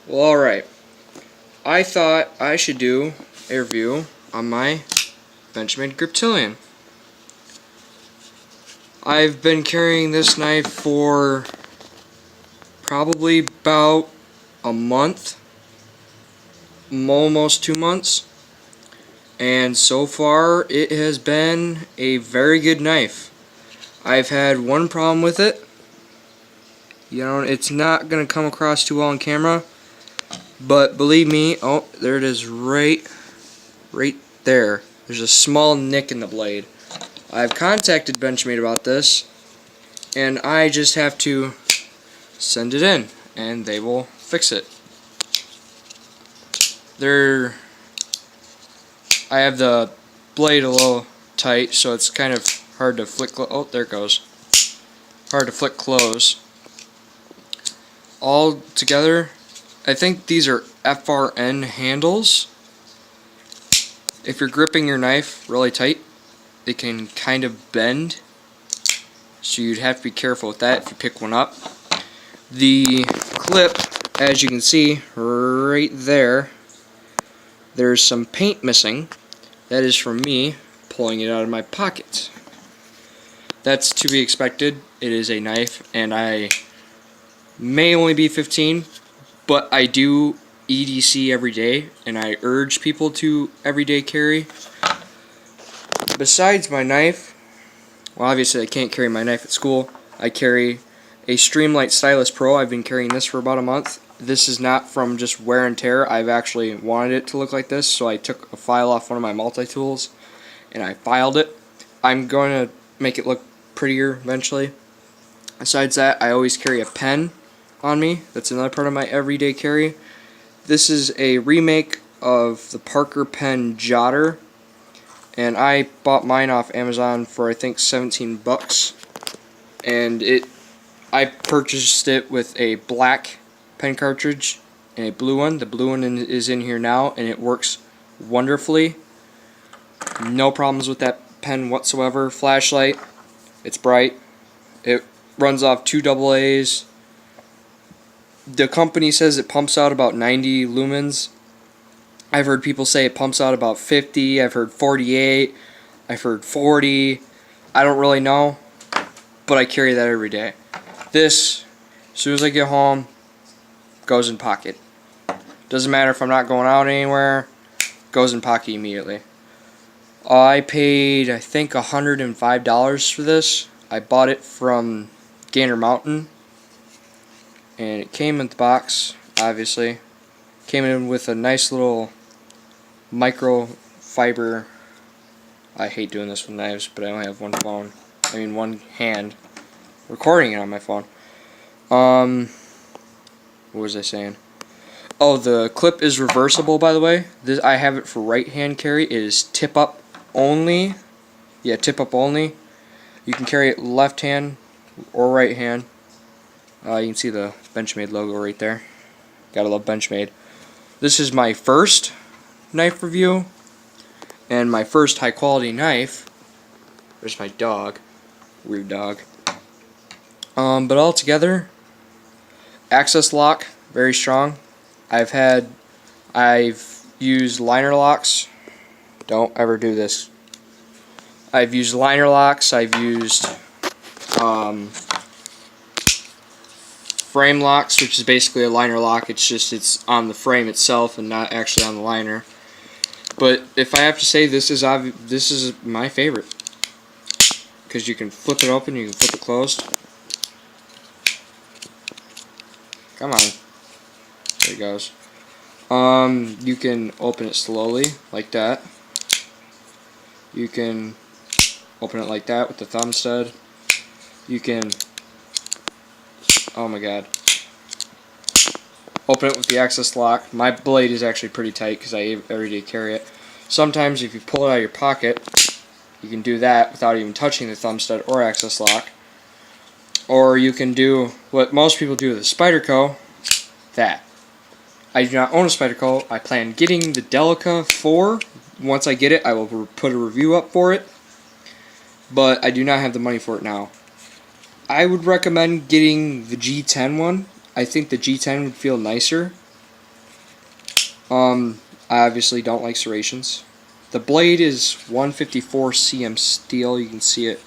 Well, alright. I thought I should do a review on my Benchmade griptilian. I've been carrying this knife for probably about a month, almost 2 months, and so far it has been a very good knife. I've had one problem with it. You know, it's not going to come across too well on camera, but believe me, oh, there it is right there. There's a small nick in the blade. I've contacted Benchmade about this, and I just have to send it in, and they will fix it. I have the blade a little tight, so it's kind of hard to flick. Oh, there it goes. Hard to flick close. All together, I think these are FRN handles. If you're gripping your knife really tight, they can kind of bend, so you'd have to be careful with that if you pick one up. The clip, as you can see right there, there's some paint missing. That is from me pulling it out of my pocket. That's to be expected. It is a knife, and I may only be 15, but I do EDC every day, and I urge people to everyday carry. Besides my knife, well, obviously I can't carry my knife at school. I carry a Streamlight Stylus Pro. I've been carrying this for about a month. This is not from just wear and tear. I've actually wanted it to look like this, so I took a file off one of my multi-tools and I filed it. I'm going to make it look prettier eventually. Besides that, I always carry a pen on me. That's another part of my everyday carry. This is a remake of the Parker pen Jotter, and I bought mine off Amazon for I think 17 bucks, and I purchased it with a black pen cartridge and a blue one. The blue one is in here now, and it works wonderfully. No problems with that pen whatsoever. Flashlight, it's bright. It runs off 2 AA's. The company says it pumps out about 90 lumens. I've heard people say it pumps out about 50. I've heard 48. I've heard 40. I don't really know, but I carry that every day. This, as soon as I get home, goes in pocket. Doesn't matter if I'm not going out anywhere, goes in pocket immediately. I paid, I think, $105 for this. I bought it from Gander Mountain, and it came in the box, obviously. Came in with a nice little microfiber. I hate doing this with knives, but I only have one hand recording it on my phone. What was I saying? Oh, the clip is reversible, by the way. I have it for right hand carry. It is tip up only. Yeah, tip up only. You can carry it left hand or right hand. You can see the Benchmade logo right there. Gotta love Benchmade. This is my first knife review and my first high quality knife. There's my dog. Weird dog. But all together, access lock, very strong. I've used liner locks. Don't ever do this. I've used liner locks. I've used frame locks, which is basically a liner lock. It's on the frame itself and not actually on the liner. But if I have to say, this is my favorite, because you can flip it open, you can flip it closed. Come on. There it goes. You can open it slowly, like that. You can open it like that with the thumb stud. You can, oh my god, open it with the access lock. My blade is actually pretty tight because I everyday carry it. Sometimes if you pull it out of your pocket, you can do that without even touching the thumb stud or access lock. Or you can do what most people do with a Spyderco, that. I do not own a Spyderco. I plan getting the Delica 4. Once I get it, I will put a review up for it. But I do not have the money for it now. I would recommend getting the G10 one. I think the G10 would feel nicer. I obviously don't like serrations. The blade is 154 cm steel. You can see it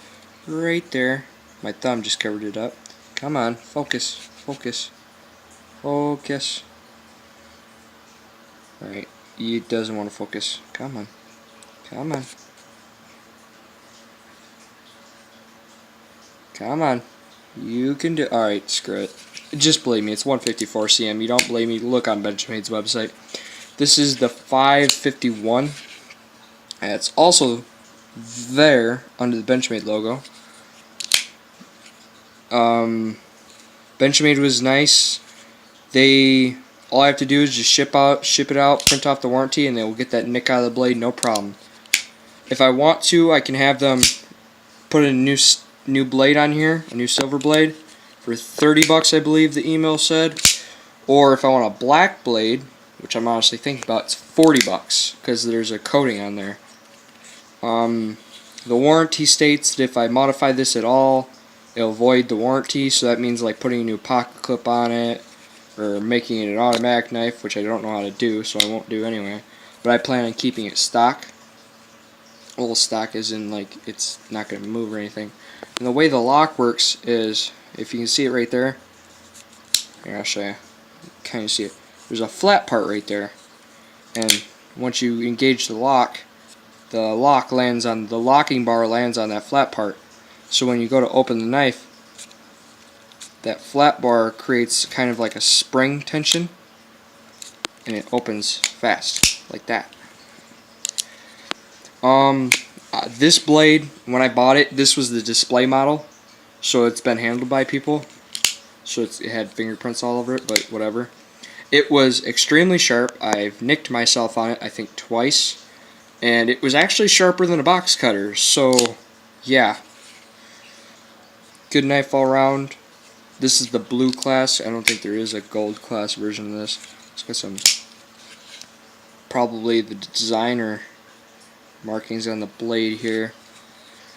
right there. My thumb just covered it up. Come on, focus, focus, focus. Alright, it doesn't want to focus. Come on, come on. Come on. You can do. Alright, screw it. Just believe me, it's 154 cm. You don't believe me, look on Benchmade's website. This is the 551. And it's also there under the Benchmade logo. Benchmade was nice. All I have to do is just ship it out, print off the warranty, and they will get that nick out of the blade, no problem. If I want to, I can have them put a new blade on here, a new silver blade, for 30 bucks, I believe the email said. Or if I want a black blade, which I'm honestly thinking about, it's 40 bucks because there's a coating on there. The warranty states that if I modify this at all, it'll void the warranty, so that means like putting a new pocket clip on it or making it an automatic knife, which I don't know how to do, so I won't do anyway. But I plan on keeping it stock. Well, stock is in like it's not going to move or anything. And the way the lock works is, if you can see it right there, here, I'll show you. Kind of see it. There's a flat part right there, and once you engage the locking bar lands on that flat part. So when you go to open the knife, that flat bar creates kind of like a spring tension, and it opens fast like that. This blade, when I bought it, this was the display model, so it's been handled by people, so it had fingerprints all over it, but whatever. It was extremely sharp. I've nicked myself on it, I think twice, and it was actually sharper than a box cutter, so yeah. Good knife all around. This is the blue class. I don't think there is a gold class version of this. It's got some, probably the designer markings on the blade here.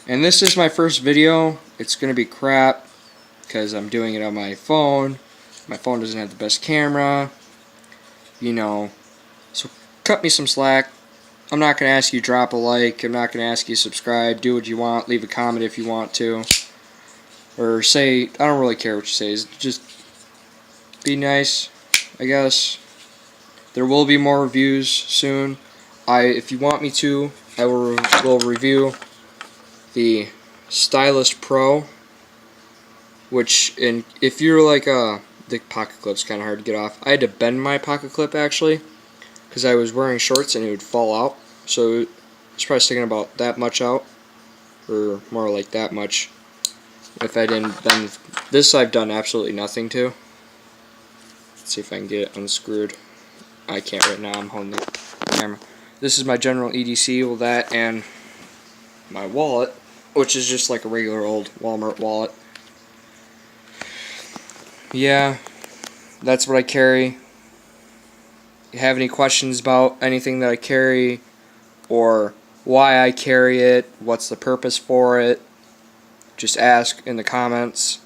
And this is my first video. It's gonna be crap because I'm doing it on my phone. My phone doesn't have the best camera, you know, so cut me some slack. I'm not gonna ask you to drop a like, I'm not gonna ask you to subscribe. Do what you want, leave a comment if you want to, or say, I don't really care what you say, just be nice, I guess. There will be more reviews soon. If you want me to, I will review the Stylus Pro, which, if you're like the pocket clip's kind of hard to get off. I had to bend my pocket clip actually because I was wearing shorts and it would fall out, so it's probably sticking about that much out, or more like that much. If I didn't bend this, I've done absolutely nothing to. Let's see if I can get it unscrewed. I can't right now, I'm holding the camera. This is my general EDC, well, that and my wallet, which is just like a regular old Walmart wallet. Yeah, that's what I carry. You have any questions about anything that I carry, or why I carry it, what's the purpose for it, just ask in the comments.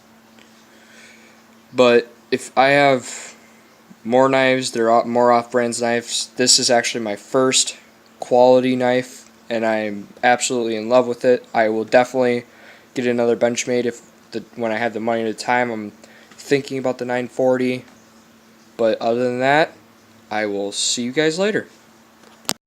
But if I have more knives, they're more off-brand knives. This is actually my first quality knife, and I'm absolutely in love with it. I will definitely get another Benchmade when I have the money at the time. I'm thinking about the 940, but other than that, I will see you guys later.